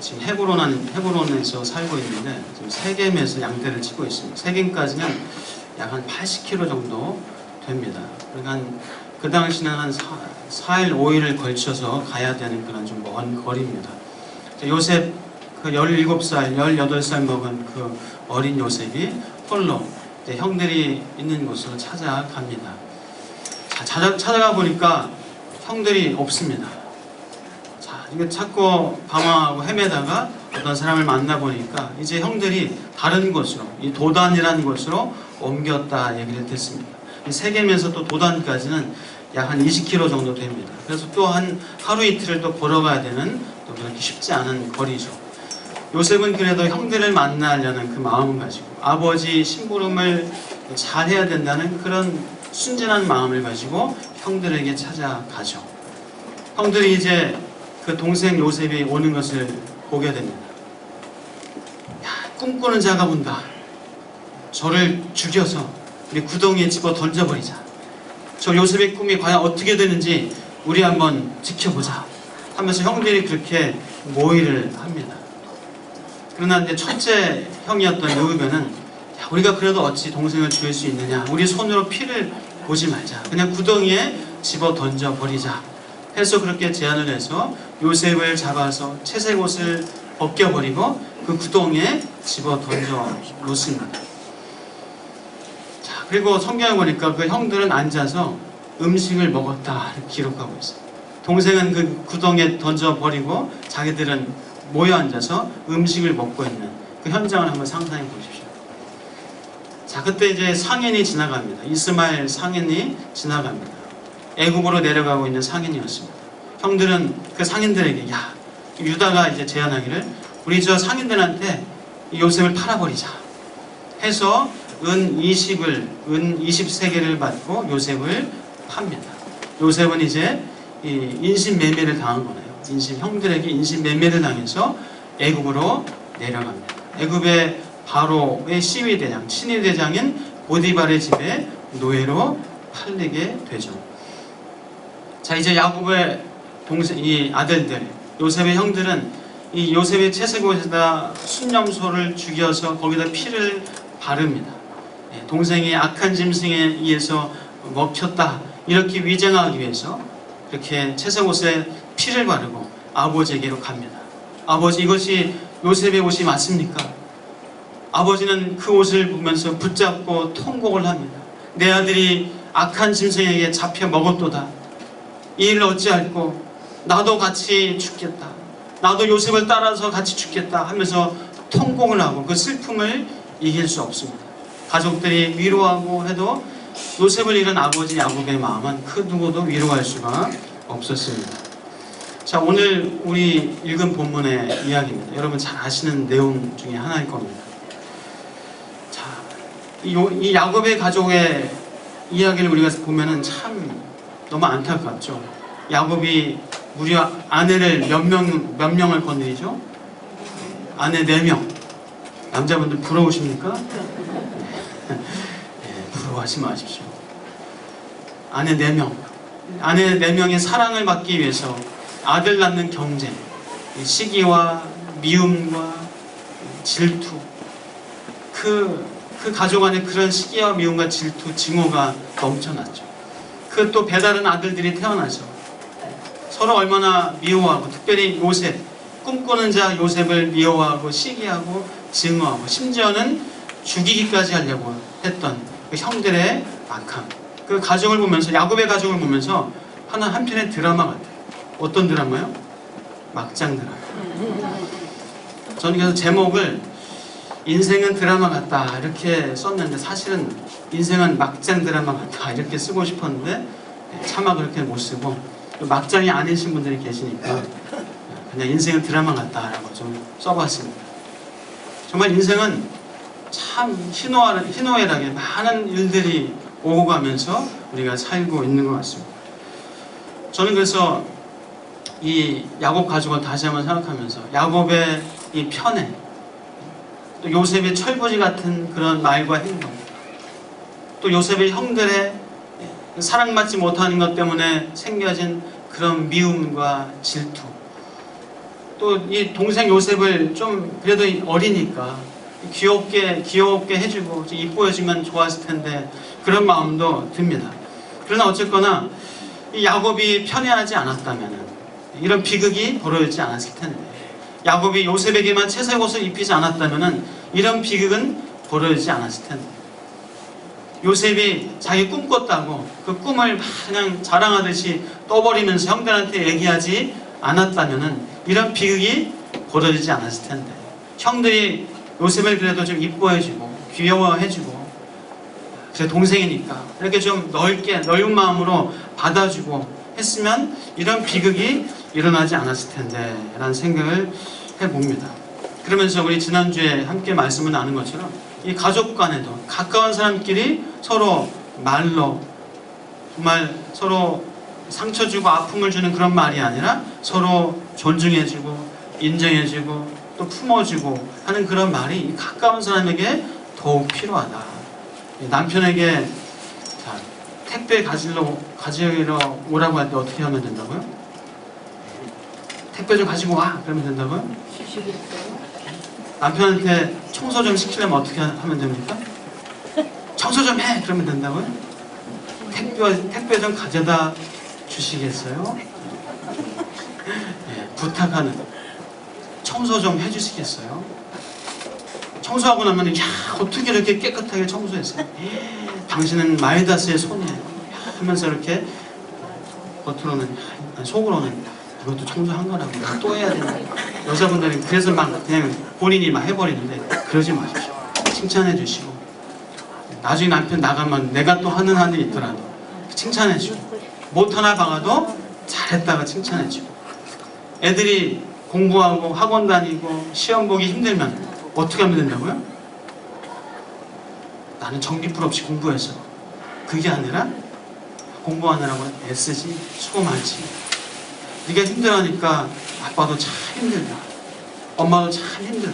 지금 헤브론에서 살고 있는데 지금 세겜에서 양떼를 치고 있습니다. 세겜까지는 약 한 80km 정도 됩니다. 그러니까 그 당시는 한 4일, 5일을 걸쳐서 가야 되는 그런 좀 먼 거리입니다. 요셉 그 17살, 18살 먹은 그 어린 요셉이 홀로 형들이 있는 곳으로 찾아갑니다. 찾아가 보니까 형들이 없습니다. 자, 이거 찾고 방황하고 헤매다가 어떤 사람을 만나보니까 이제 형들이 다른 곳으로, 이 도단이라는 곳으로 옮겼다 얘기를 듣습니다. 세겜에서 또 도단까지는 약 한 20km 정도 됩니다. 그래서 또 한 하루 이틀을 또 걸어가야 되는 또 그렇게 쉽지 않은 거리죠. 요셉은 그래도 형들을 만나려는 그 마음을 가지고 아버지 심부름을 잘 해야 된다는 그런 순진한 마음을 가지고 형들에게 찾아가죠. 형들이 이제 그 동생 요셉이 오는 것을 보게 됩니다. 야, 꿈꾸는 자가 온다. 저를 죽여서 우리 구덩이에 집어 던져버리자. 저 요셉의 꿈이 과연 어떻게 되는지 우리 한번 지켜보자 하면서 형들이 그렇게 모의를 합니다. 그러나 이제 첫째 형이었던 르우벤은 우리가 그래도 어찌 동생을 죽일 수 있느냐, 우리 손으로 피를 보지 말자, 그냥 구덩이에 집어 던져 버리자 해서 그렇게 제안을 해서 요셉을 잡아서 채색 옷을 벗겨버리고 그 구덩이에 집어 던져 놓습니다. 자, 그리고 성경에 보니까 그 형들은 앉아서 음식을 먹었다 이렇게 기록하고 있어요. 동생은 그 구덩이에 던져 버리고 자기들은 모여 앉아서 음식을 먹고 있는 그 현장을 한번 상상해 보십시오. 자, 그때 이제 상인이 지나갑니다. 이스마엘 상인이 지나갑니다. 애굽으로 내려가고 있는 상인이었습니다. 형들은 그 상인들에게, 야, 유다가 이제 제안하기를 우리 저 상인들한테 요셉을 팔아버리자 해서 은 20세겔을 받고 요셉을 팝니다. 요셉은 이제 이 인신매매를 당한 거네요. 형들에게 인신매매를 당해서 애굽으로 내려갑니다. 애굽의 바로의 시위대장, 친위대장인 보디발의 집에 노예로 팔리게 되죠. 자, 이제 야곱의 이 아들들, 요셉의 형들은 이 요셉의 채색옷에다 순념소를 죽여서 거기다 피를 바릅니다. 동생이 악한 짐승에 의해서 먹혔다 이렇게 위장하기 위해서 그렇게 채색옷에 피를 바르고 아버지에게로 갑니다. 아버지, 이것이 요셉의 옷이 맞습니까? 아버지는 그 옷을 보면서 붙잡고 통곡을 합니다. 내 아들이 악한 짐승에게 잡혀 먹었도다. 이 일을 어찌할꼬? 나도 같이 죽겠다. 나도 요셉을 따라서 같이 죽겠다 하면서 통곡을 하고 그 슬픔을 이길 수 없습니다. 가족들이 위로하고 해도 요셉을 잃은 아버지 야곱의 마음은 그 누구도 위로할 수가 없었습니다. 자, 오늘 우리 읽은 본문의 이야기입니다. 여러분 잘 아시는 내용 중에 하나일 겁니다. 자, 이 야곱의 가족의 이야기를 우리가 보면은 참 너무 안타깝죠. 야곱이 무려 아내를 몇 명을 건드리죠? 아내 4명. 남자분들 부러우십니까? 네, 부러워하지 마십시오. 아내 4명. 아내 4명의 사랑을 받기 위해서 아들 낳는 경쟁, 시기와 미움과 질투, 그 가족 안에 그런 시기와 미움과 질투, 증오가 넘쳐났죠. 그 또 배다른 아들들이 태어나서 서로 얼마나 미워하고, 특별히 요셉, 꿈꾸는 자 요셉을 미워하고 시기하고 증오하고 심지어는 죽이기까지 하려고 했던 그 형들의 악함, 그 가족을 보면서, 야곱의 가족을 보면서 한편의 드라마 같아요. 어떤 드라마요? 막장 드라마. 저는 그래서 제목을 인생은 드라마 같다 이렇게 썼는데 사실은 인생은 막장 드라마 같다 이렇게 쓰고 싶었는데 차마 그렇게 못 쓰고, 막장이 아니신 분들이 계시니까 그냥 인생은 드라마 같다라고 좀 써봤습니다. 정말 인생은 참 희노애락에 많은 일들이 오고 가면서 우리가 살고 있는 것 같습니다. 저는 그래서 이 야곱 가족을 다시 한번 생각하면서 야곱의 이 편애, 또 요셉의 철부지 같은 그런 말과 행동, 또 요셉의 형들의 사랑받지 못하는 것 때문에 생겨진 그런 미움과 질투, 또 이 동생 요셉을 좀 그래도 어리니까 귀엽게 해주고 이뻐해주면 좋았을 텐데 그런 마음도 듭니다. 그러나 어쨌거나 이 야곱이 편애하지 않았다면 이런 비극이 벌어지지 않았을 텐데, 야곱이 요셉에게만 채색 옷을 입히지 않았다면 이런 비극은 벌어지지 않았을 텐데, 요셉이 자기 꿈 꿨다고 그 꿈을 그냥 자랑하듯이 떠버리면서 형들한테 얘기하지 않았다면 이런 비극이 벌어지지 않았을 텐데, 형들이 요셉을 그래도 좀 이뻐해주고 귀여워해주고, 제 동생이니까 이렇게 좀 넓은 마음으로 받아주고 했으면 이런 비극이 일어나지 않았을 텐데 라는 생각을 해봅니다. 그러면서 우리 지난주에 함께 말씀을 나눈 것처럼 이 가족 간에도 가까운 사람끼리 서로 말로 정말 서로 상처 주고 아픔을 주는 그런 말이 아니라 서로 존중해주고 인정해주고 또 품어주고 하는 그런 말이 가까운 사람에게 더욱 필요하다. 남편에게 택배 가지러 오라고 할 때 어떻게 하면 된다고요? 택배 좀 가지고 와! 그러면 된다고요? 남편한테 청소 좀 시키려면 어떻게 하면 됩니까? 청소 좀 해! 그러면 된다고요? 택배 좀 가져다 주시겠어요? 네, 부탁하는, 청소 좀 해주시겠어요? 청소하고 나면 야, 어떻게 이렇게 깨끗하게 청소했어요? 당신은 마이다스의 손이에요 하면서 이렇게 겉으로는, 속으로는 이것도 청소한 거라고 또 해야 되나? 여자분들은 그래서 막 그냥 본인이 막 해버리는데 그러지 마십시오. 칭찬해 주시고, 나중에 남편 나가면 내가 또 하는 한이 있더라도 칭찬해 주고, 못 하나 박아도 잘했다가 칭찬해 주고, 애들이 공부하고 학원 다니고 시험 보기 힘들면 어떻게 하면 된다고요? 나는 전기불 없이 공부해서, 그게 아니라 공부하느라고 애쓰지, 수고 많지, 네가 힘들어하니까 아빠도 참 힘들다, 엄마도 참 힘들어,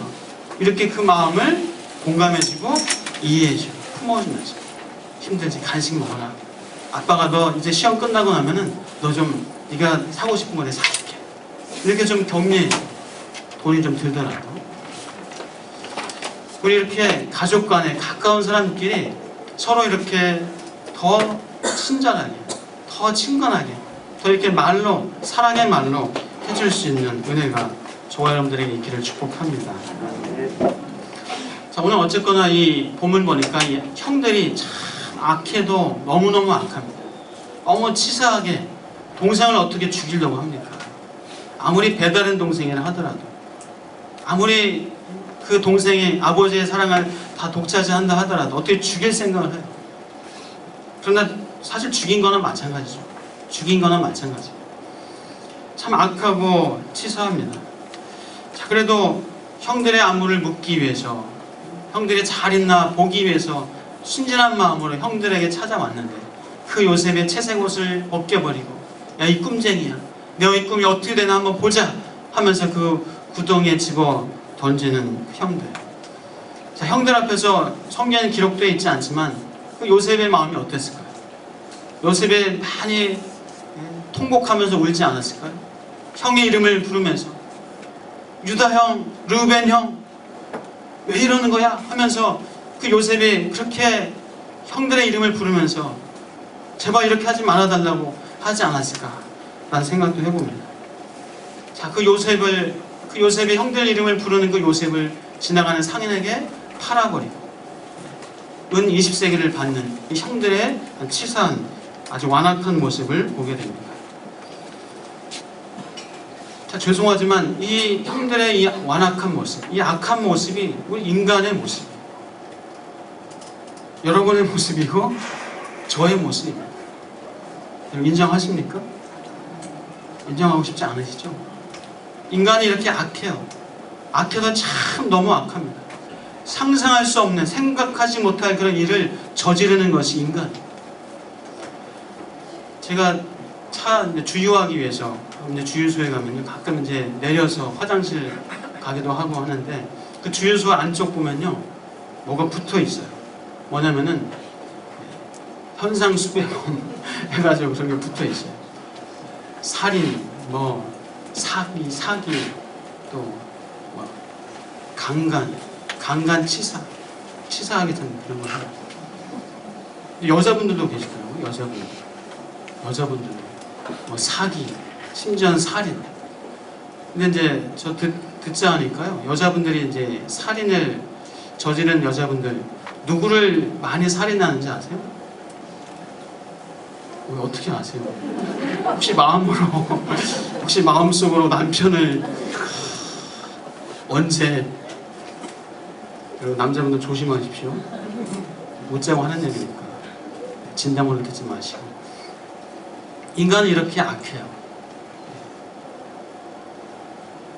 이렇게 그 마음을 공감해주고 이해해주고 품어주면서, 힘들지, 간식 먹어라, 아빠가 너 이제 시험 끝나고 나면은 너 좀 네가 사고 싶은 거 내가 사줄게, 이렇게 좀 격려해주고, 돈이 좀 들더라도 우리 이렇게 가족 간에 가까운 사람끼리 서로 이렇게 더 친절하게, 더 친근하게, 더 이렇게 말로, 사랑의 말로 해줄 수 있는 은혜가 저와 여러분들에게 있기를 축복합니다. 자, 오늘 어쨌거나 이 본문 보니까 이 형들이 참 악해도 너무너무 악합니다. 너무 치사하게 동생을 어떻게 죽이려고 합니까? 아무리 배다른 동생이라 하더라도, 아무리 그 동생이 아버지의 사랑을 다 독차지한다 하더라도 어떻게 죽일 생각을 해요. 그러나 사실 죽인 거는 마찬가지죠. 죽인 거는 마찬가지. 참 악하고 치사합니다. 자, 그래도 형들의 안부를 묻기 위해서, 형들이 잘 있나 보기 위해서 순진한 마음으로 형들에게 찾아왔는데 그 요셉의 채색 옷을 벗겨버리고, 야, 이 꿈쟁이야, 너 이 꿈이 어떻게 되나 한번 보자 하면서 그 구덩이에 집어 던지는 형들. 자, 형들 앞에서 성경에 기록되어 있지 않지만 그 요셉의 마음이 어땠을까요? 요셉이 많이 통곡하면서 울지 않았을까요? 형의 이름을 부르면서 유다 형, 르우벤 형, 왜 이러는 거야? 하면서 그 요셉이 그렇게 형들의 이름을 부르면서 제발 이렇게 하지 말아달라고 하지 않았을까라는 생각도 해봅니다. 자, 그 요셉이 형들 이름을 부르는 그 요셉을 지나가는 상인에게 팔아버리고 은 20세기를 받는 이 형들의 치사한, 아주 완악한 모습을 보게 됩니다. 자, 죄송하지만 이 형들의 이 완악한 모습, 이 악한 모습이 우리 인간의 모습이에요. 여러분의 모습이고 저의 모습입니다. 인정하십니까? 인정하고 싶지 않으시죠? 인간이 이렇게 악해요. 악해도 참 너무 악합니다. 상상할 수 없는, 생각하지 못할 그런 일을 저지르는 것이 인간. 제가 차 주유하기 위해서 주유소에 가면요, 가끔 이제 내려서 화장실 가기도 하고 하는데 그 주유소 안쪽 보면요, 뭐가 붙어 있어요. 뭐냐면은 현상수배범 해가지고 그런 게 붙어 있어요. 살인, 뭐 사기, 또 뭐 치사하게 된 그런 걸 해요. 여자분들도 계시더라고요. 여자분들 뭐 사기, 심지어는 살인. 근데 이제 저 듣자 하니까요, 여자분들이 이제 살인을 저지른 여자분들 누구를 많이 살인하는지 아세요? 어떻게 아세요? 혹시 마음속으로 남편을 언제, 그리고 남자분들 조심하십시오. 묻자고 하는 얘기니까 진담으로 듣지 마시고. 인간은 이렇게 악해요.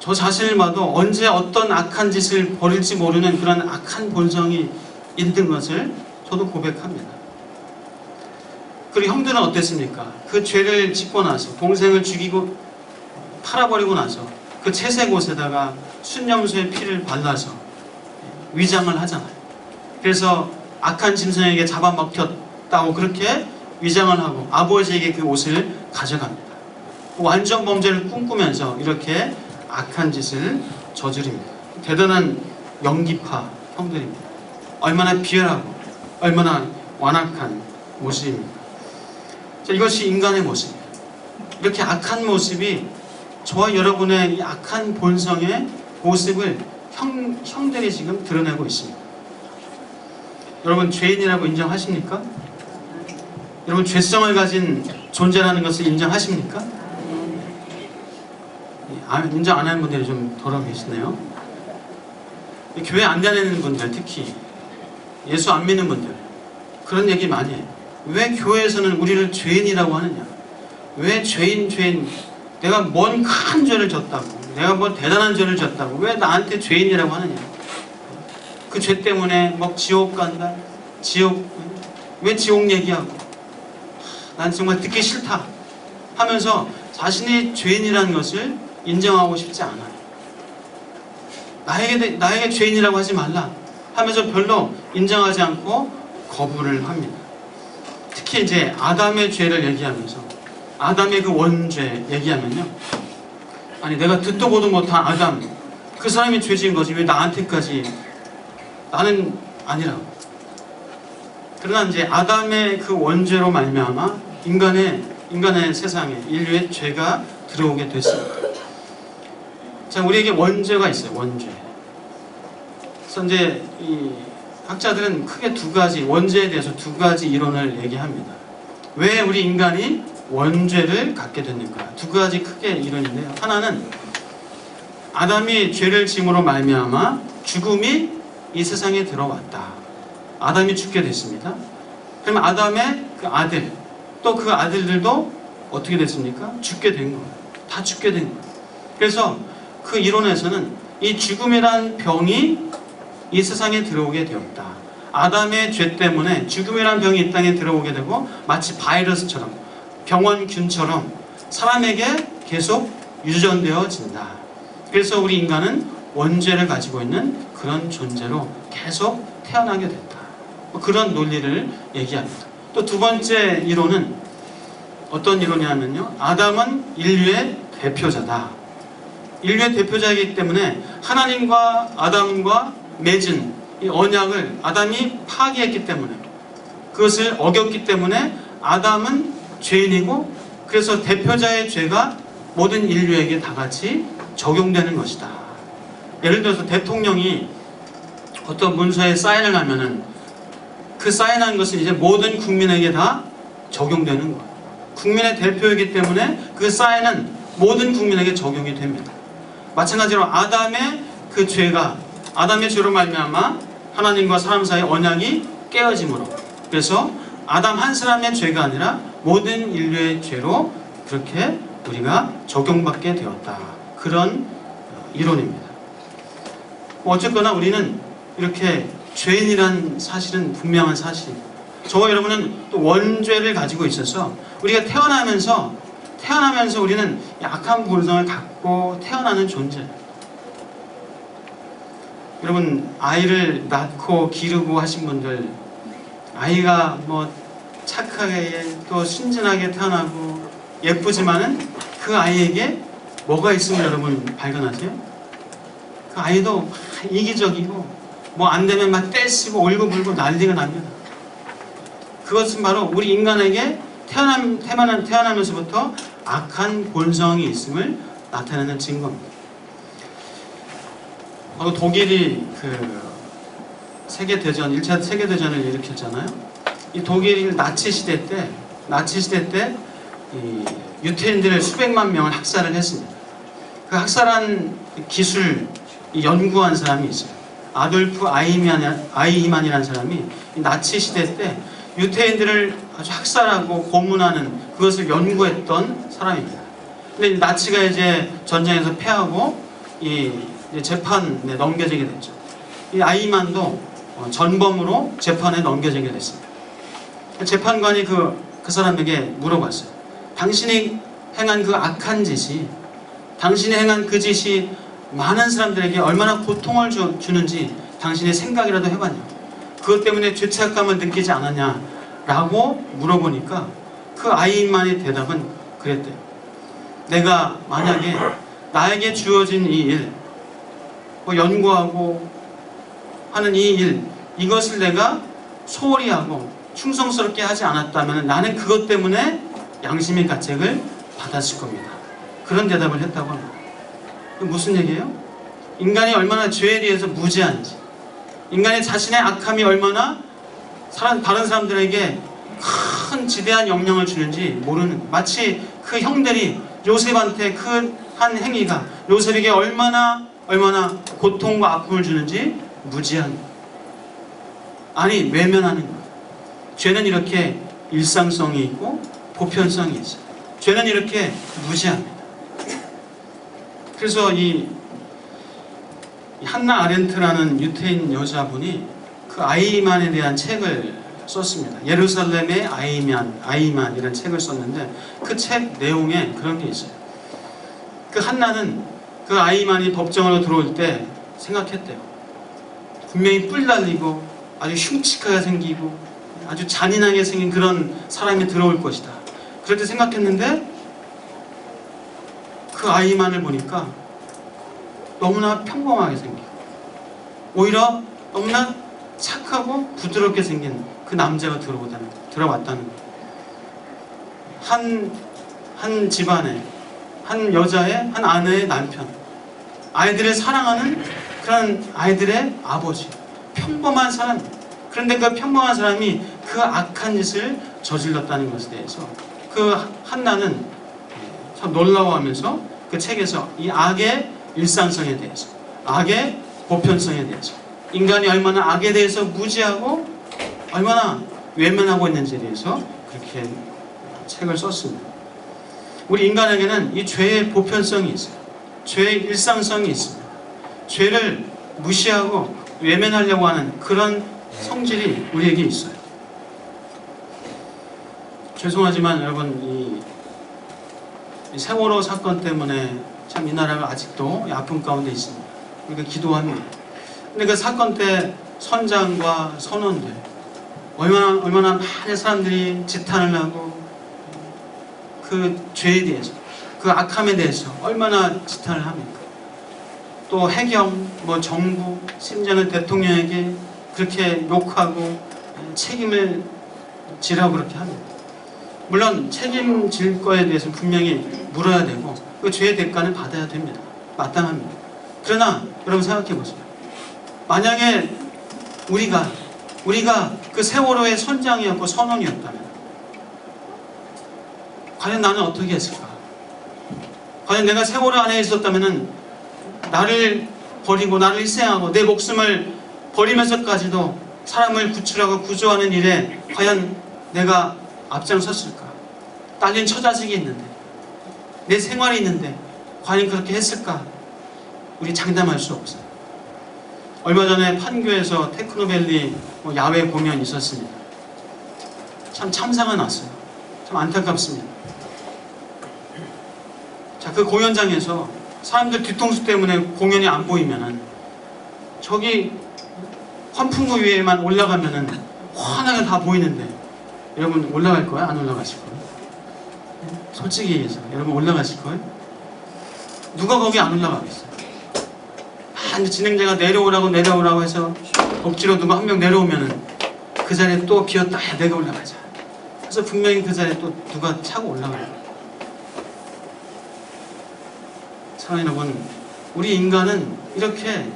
저 자신을 봐도 언제 어떤 악한 짓을 벌일지 모르는 그런 악한 본성이 있는 것을 저도 고백합니다. 그리고 형들은 어땠습니까? 그 죄를 짓고 나서 동생을 죽이고 팔아버리고 나서 그 채색 옷에다가 순념수의 피를 발라서 위장을 하잖아요. 그래서 악한 짐승에게 잡아먹혔다고 그렇게 위장을 하고 아버지에게 그 옷을 가져갑니다. 완전 범죄를 꿈꾸면서 이렇게 악한 짓을 저지릅니다. 대단한 연기파 형들입니다. 얼마나 비열하고 얼마나 완악한 모습입니다. 자, 이것이 인간의 모습이에요. 이렇게 악한 모습이 저와 여러분의 이 악한 본성의 모습을 형들이 지금 드러내고 있습니다. 여러분 죄인이라고 인정하십니까? 여러분 죄성을 가진 존재라는 것을 인정하십니까? 인정 안 하는 분들이 좀 덜어 계시네요. 교회 안 다니는 분들, 특히 예수 안 믿는 분들 그런 얘기 많이 해요. 왜 교회에서는 우리를 죄인이라고 하느냐? 왜 죄인 내가 뭔 큰 죄를 졌다고, 내가 뭔 대단한 죄를 졌다고 왜 나한테 죄인이라고 하느냐? 그 죄 때문에 뭐 지옥 간다, 왜 지옥 얘기하고, 난 정말 듣기 싫다 하면서 자신이 죄인이라는 것을 인정하고 싶지 않아요. 나에게 죄인이라고 하지 말라 하면서 별로 인정하지 않고 거부를 합니다. 특히 이제 아담의 죄를 얘기하면서 아담의 그 원죄 얘기하면요, 아니 내가 듣도 보도 못한 아담, 그 사람이 죄 지은 거지 왜 나한테까지, 나는 아니라고. 그러나 이제 아담의 그 원죄로 말미암아 인간의 세상에 인류의 죄가 들어오게 됐습니다. 자, 우리에게 원죄가 있어요. 원죄. 그래서 이제 이 학자들은 크게 원죄에 대해서 두 가지 이론을 얘기합니다. 왜 우리 인간이 원죄를 갖게 됐는가? 두 가지 크게 이론인데요. 하나는 아담이 죄를 지음으로 말미암아 죽음이 이 세상에 들어왔다. 아담이 죽게 됐습니다. 그러면 아담의 그 아들, 또 그 아들들도 어떻게 됐습니까? 죽게 된 거예요. 다 죽게 된 거예요. 그래서 그 이론에서는 이 죽음이란 병이 이 세상에 들어오게 되었다. 아담의 죄 때문에 죽음이란 병이 이 땅에 들어오게 되고 마치 바이러스처럼, 병원균처럼 사람에게 계속 유전되어진다. 그래서 우리 인간은 원죄를 가지고 있는 그런 존재로 계속 태어나게 됐다. 그런 논리를 얘기합니다. 또 두 번째 이론은 어떤 이론이냐면요, 아담은 인류의 대표자다. 인류의 대표자이기 때문에 하나님과 아담과 맺은 이 언약을 아담이 파기했기 때문에, 그것을 어겼기 때문에 아담은 죄인이고, 그래서 대표자의 죄가 모든 인류에게 다 같이 적용되는 것이다. 예를 들어서 대통령이 어떤 문서에 사인을 하면은 그 사인한 것은 이제 모든 국민에게 다 적용되는 거예요. 국민의 대표이기 때문에 그 사인은 모든 국민에게 적용이 됩니다. 마찬가지로 아담의 그 죄가, 아담의 죄로 말미암아 하나님과 사람 사이의 언약이 깨어짐으로, 그래서 아담 한 사람의 죄가 아니라 모든 인류의 죄로 그렇게 우리가 적용받게 되었다. 그런 이론입니다. 어쨌거나 우리는 이렇게 죄인이란 사실은 분명한 사실입니다. 저와 여러분은 또 원죄를 가지고 있어서 우리가 태어나면서 우리는 약한 본성을 갖고 태어나는 존재예요. 여러분, 아이를 낳고 기르고 하신 분들, 아이가 뭐 착하게 또 순진하게 태어나고 예쁘지만은 그 아이에게 뭐가 있음을 여러분 발견하세요? 그 아이도 막 이기적이고 뭐 안 되면 막 떼쓰고 울고불고 난리가 납니다. 그것은 바로 우리 인간에게 태어나면서부터 악한 본성이 있음을 나타내는 증거입니다. 바로 독일이 그 세계대전, 1차 세계대전을 일으켰잖아요. 이 독일 나치 시대 때 이 유태인들을 수백만 명을 학살을 했습니다. 그 학살한 기술 연구한 사람이 있어요. 아돌프 아이히만이라는 사람이 나치 시대 때 유태인들을 아주 학살하고 고문하는 그것을 연구했던 사람입니다. 근데 나치가 이제 전쟁에서 패하고 이 재판에 넘겨지게 됐죠. 이 아이히만도 전범으로 재판에 넘겨지게 됐습니다. 재판관이 그 사람에게 물어봤어요. 당신이 행한 그 악한 짓이, 당신이 행한 그 짓이 많은 사람들에게 얼마나 고통을 주는지 당신이 생각이라도 해봤냐? 그것 때문에 죄책감을 느끼지 않았냐? 라고 물어보니까 그 아이만의 대답은 그랬대요. 내가 만약에 나에게 주어진 이 일, 뭐 연구하고 하는 이 일, 이것을 내가 소홀히 하고 충성스럽게 하지 않았다면 나는 그것 때문에 양심의 가책을 받았을 겁니다. 그런 대답을 했다고 합니다. 무슨 얘기예요? 인간이 얼마나 죄에 대해서 무지한지, 인간의 자신의 악함이 얼마나 다른 사람들에게 큰 지대한 영향을 주는지 모르는, 마치 그 형들이 요셉한테 그 한 행위가 요셉에게 얼마나 고통과 아픔을 주는지 무지한, 아니 외면하는 것. 죄는 이렇게 일상성이 있고 보편성이 있어요. 죄는 이렇게 무지합니다. 그래서 이 한나 아렌트라는 유태인 여자분이 그 아이만에 대한 책을 썼습니다. 예루살렘의 아이만이라는 책을 썼는데 그 책 내용에 그런 게 있어요. 그 한나는 그 아이만이 법정으로 들어올 때 생각했대요. 분명히 뿔 날리고 아주 흉측하게 생기고 아주 잔인하게 생긴 그런 사람이 들어올 것이다. 그렇게 생각했는데 그 아이만을 보니까 너무나 평범하게 생기고 오히려 너무나 착하고 부드럽게 생긴 그 남자가 들어왔다는 거예요. 한 집안에 한 여자의 한 아내의 남편, 아이들을 사랑하는 그런 아이들의 아버지, 평범한 사람. 그런데 그 평범한 사람이 그 악한 짓을 저질렀다는 것에 대해서 그 한나는 참 놀라워하면서 그 책에서 이 악의 일상성에 대해서, 악의 보편성에 대해서, 인간이 얼마나 악에 대해서 무지하고 얼마나 외면하고 있는지에 대해서 그렇게 책을 썼습니다. 우리 인간에게는 이 죄의 보편성이 있어요. 죄의 일상성이 있습니다. 죄를 무시하고 외면하려고 하는 그런 성질이 우리에게 있어요. 죄송하지만 여러분, 이 세월호 사건 때문에 참 이 나라가 아직도 아픔 가운데 있습니다. 우리가 기도합니다. 근데 그 사건 때 선장과 선원들 얼마나 많은 사람들이 지탄을 하고 그 죄에 대해서, 그 악함에 대해서 얼마나 지탄을 합니까? 또 해경, 정부, 심지어는 대통령에게 그렇게 욕하고 책임을 지라고 그렇게 합니다. 물론 책임질 거에 대해서 분명히 물어야 되고 그 죄의 대가는 받아야 됩니다. 마땅합니다. 그러나 여러분 생각해 보세요. 만약에 우리가 그 세월호의 선장이었고 선원이었다면 과연 나는 어떻게 했을까? 과연 내가 세월호 안에 있었다면 나를 버리고 나를 희생하고 내 목숨을 버리면서까지도 사람을 구출하고 구조하는 일에 과연 내가 앞장섰을까? 딸린 처자식이 있는데, 내 생활이 있는데 과연 그렇게 했을까? 우리 장담할 수 없어요. 얼마 전에 판교에서 테크노밸리 야외 공연이 있었습니다. 참 참사가 났어요. 참 안타깝습니다. 자, 그 공연장에서 사람들 뒤통수 때문에 공연이 안 보이면은 저기 환풍구 위에만 올라가면은 환하게 다 보이는데 여러분 올라갈 거야? 안 올라가실 거예요? 솔직히 얘기해서 여러분 올라가실 거예요? 누가 거기 안 올라가겠어요? 이제 진행자가 내려오라고 해서 억지로 누가 한 명 내려오면은 그 자리에 또 비었다. 야, 내가 올라가자. 그래서 분명히 그 자리에 또 누가 차고 올라가요. 사랑하는 여러분, 우리 인간은 이렇게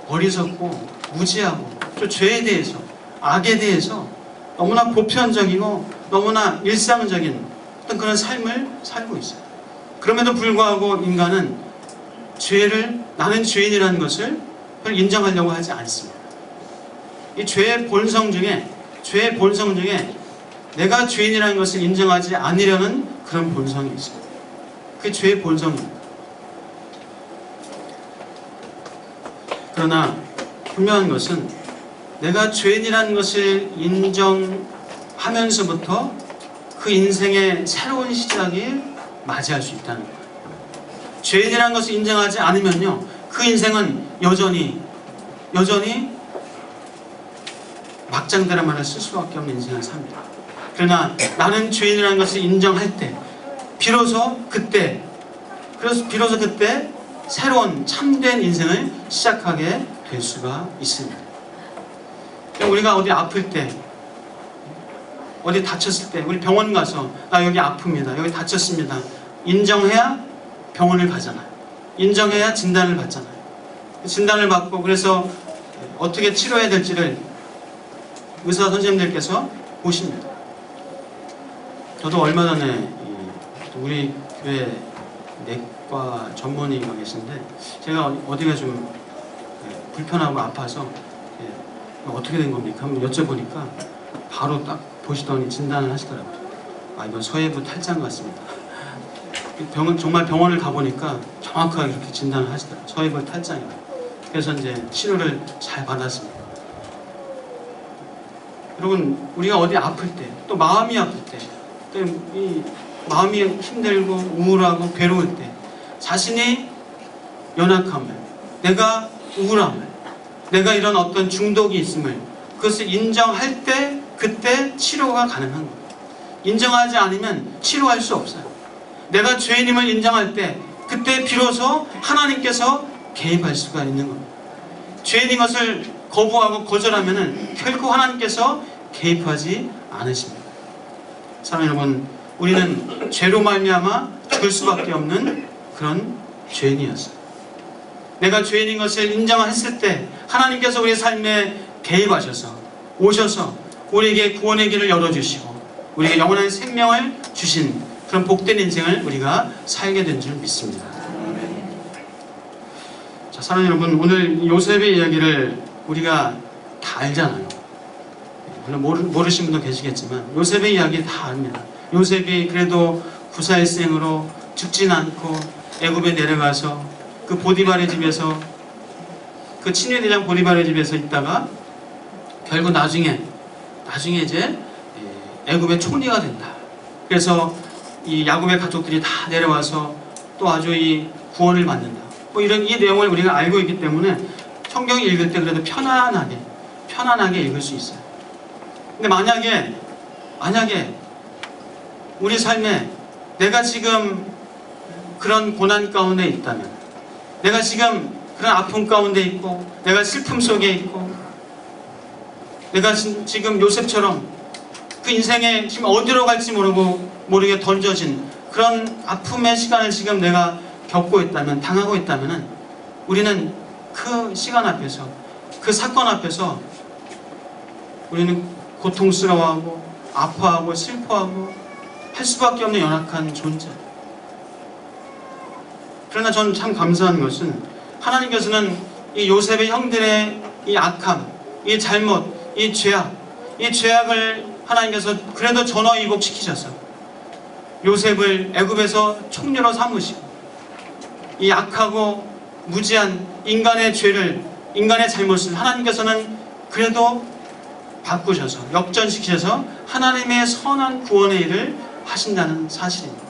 어리석고 무지하고 또 죄에 대해서, 악에 대해서 너무나 보편적이고 너무나 일상적인 어떤 그런 삶을 살고 있어요. 그럼에도 불구하고 인간은 나는 죄인이라는 것을 그걸 인정하려고 하지 않습니다. 이 죄의 본성 중에 내가 죄인이라는 것을 인정하지 않으려는 그런 본성이 있습니다. 그게 죄의 본성입니다. 그러나 분명한 것은 내가 죄인이라는 것을 인정하면서부터 그 인생의 새로운 시작이 맞이할 수 있다는 거예요. 죄인이라는 것을 인정하지 않으면요, 그 인생은 여전히 막장 드라마를 쓸 수밖에 없는 인생을 삽니다. 그러나 나는 죄인이라는 것을 인정할 때 비로소 그때 새로운 참된 인생을 시작하게 될 수가 있습니다. 우리가 어디 아플 때, 어디 다쳤을 때, 우리 병원 가서 나 여기 아픕니다, 여기 다쳤습니다, 인정해야 병원을 가잖아요. 인정해야 진단을 받잖아요. 진단을 받고 그래서 어떻게 치료해야 될지를 의사 선생님들께서 보십니다. 저도 얼마 전에 우리 교회 내과 전문의가 계신데 제가 어디가 좀 불편하고 아파서 어떻게 된 겁니까? 한번 여쭤보니까 바로 딱 보시더니 진단을 하시더라고요. 아, 이건 서해부 탈장 같습니다. 정말 병원을 가보니까 정확하게 이렇게 진단을 하시더라고요. 서해부 탈장이라고. 그래서 이제 치료를 잘 받았습니다. 여러분, 우리가 어디 아플 때, 또 마음이 아플 때, 또 이 마음이 힘들고 우울하고 괴로울 때, 자신이 연약함을, 내가 우울함을, 내가 이런 어떤 중독이 있음을, 그것을 인정할 때 그때 치료가 가능한 거예요. 인정하지 않으면 치료할 수 없어요. 내가 죄인임을 인정할 때 그때 비로소 하나님께서 개입할 수가 있는 겁니다. 죄인인 것을 거부하고 거절하면 결코 하나님께서 개입하지 않으십니다. 사랑하는 여러분, 우리는 죄로 말미암아 죽을 수밖에 없는 그런 죄인이었어요. 내가 죄인인 것을 인정했을 때 하나님께서 우리의 삶에 개입하셔서 오셔서 우리에게 구원의 길을 열어주시고 우리에게 영원한 생명을 주신 그런 복된 인생을 우리가 살게 된 줄 믿습니다. 자, 사랑하는 여러분, 오늘 요셉의 이야기를 우리가 다 알잖아요. 물론 모르신 분도 계시겠지만 요셉의 이야기 다 압니다. 요셉이 그래도 구사일생으로 죽진 않고 애굽에 내려가서 그 보디발의 집에서, 그 친위대장 보디발의 집에서 있다가 결국 나중에 이제 애굽의 총리가 된다. 그래서 이 야곱의 가족들이 다 내려와서 또 아주 이 구원을 받는다. 뭐 이런 이 내용을 우리가 알고 있기 때문에 성경 읽을 때 그래도 편안하게 읽을 수 있어요. 근데 만약에 우리 삶에 내가 지금 그런 고난 가운데 있다면, 내가 지금 그런 아픔 가운데 있고, 내가 슬픔 속에 있고, 내가 지금 요셉처럼 그 인생에 지금 어디로 갈지 모르게 던져진 그런 아픔의 시간을 지금 내가 겪고 있다면, 당하고 있다면, 우리는 그 시간 앞에서, 그 사건 앞에서 우리는 고통스러워하고 아파하고 슬퍼하고 할 수밖에 없는 연약한 존재. 그러나 저는 참 감사한 것은 하나님께서는 이 요셉의 형들의 이 악함, 이 잘못, 이 죄악을 하나님께서 그래도 전화위복시키셔서 요셉을 애굽에서 총리로 삼으시고 이 악하고 무지한 인간의 죄를, 인간의 잘못을 하나님께서는 그래도 바꾸셔서 역전시키셔서 하나님의 선한 구원의 일을 하신다는 사실입니다.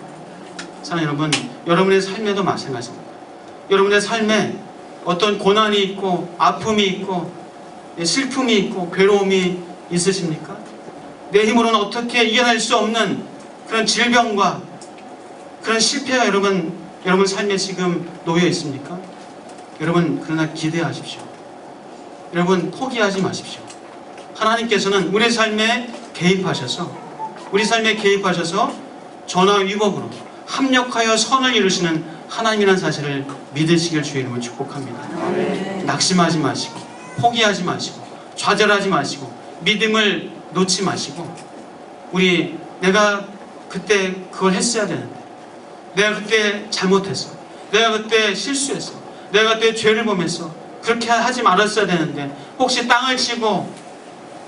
사랑하는 여러분, 여러분의 삶에도 마찬가지입니다. 여러분의 삶에 어떤 고난이 있고 아픔이 있고 슬픔이 있고 괴로움이 있으십니까? 내 힘으로는 어떻게 이겨낼 수 없는 그런 질병과 그런 실패가 여러분 삶에 지금 놓여 있습니까? 여러분 그러나 기대하십시오. 여러분 포기하지 마십시오. 하나님께서는 우리 삶에 개입하셔서 전화위복으로 합력하여 선을 이루시는 하나님이라는 사실을 믿으시길 주의 이름으로 축복합니다. 낙심하지 마시고 포기하지 마시고 좌절하지 마시고 믿음을 놓지 마시고 내가 그때 그걸 했어야 되는데, 내가 그때 잘못했어, 내가 그때 실수했어, 내가 그때 죄를 범했어, 그렇게 하지 말았어야 되는데, 혹시 땅을 치고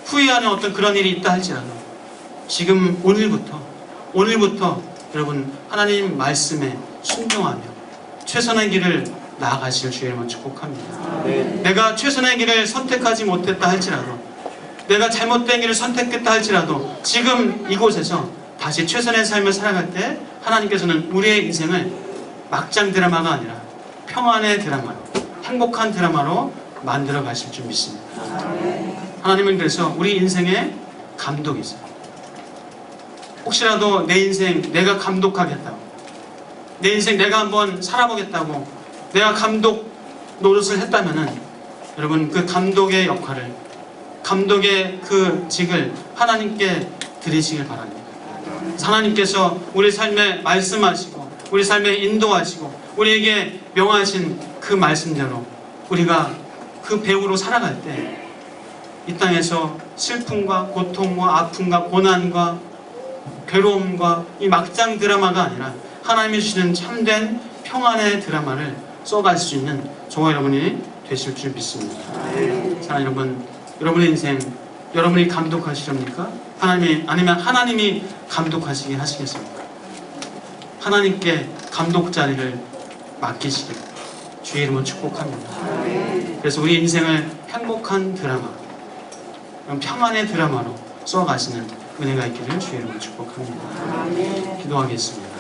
후회하는 어떤 그런 일이 있다 할지라도 지금 오늘부터 여러분 하나님 말씀에 순종하며 최선의 길을 나아가실 주의 이름으로 축복합니다. 내가 최선의 길을 선택하지 못했다 할지라도, 내가 잘못된 길을 선택했다 할지라도 지금 이곳에서 다시 최선의 삶을 살아갈 때 하나님께서는 우리의 인생을 막장 드라마가 아니라 평안의 드라마로, 행복한 드라마로 만들어 가실 줄 믿습니다. 하나님은 그래서 우리 인생에 감독이 있어요. 혹시라도 내 인생 내가 감독하겠다고, 내 인생 내가 한번 살아보겠다고 내가 감독 노릇을 했다면은 여러분 그 감독의 역할을, 감독의 그 직을 하나님께 드리시길 바랍니다. 하나님께서 우리 삶에 말씀하시고 우리 삶에 인도하시고 우리에게 명하신 그 말씀대로 우리가 그 배우로 살아갈 때 이 땅에서 슬픔과 고통과 아픔과 고난과 괴로움과 이 막장 드라마가 아니라 하나님이 주시는 참된 평안의 드라마를 써갈 수 있는 저와 여러분이 되실 줄 믿습니다. 사랑하는 여러분, 여러분의 인생 여러분이 감독하시렵니까? 아니면 하나님이 감독하시게 하시겠습니까? 하나님께 감독 자리를 맡기시길 주의 이름으로 축복합니다. 그래서 우리 인생을 행복한 드라마, 평안의 드라마로 써가시는 은혜가 있기를 주의 이름으로 축복합니다. 기도하겠습니다.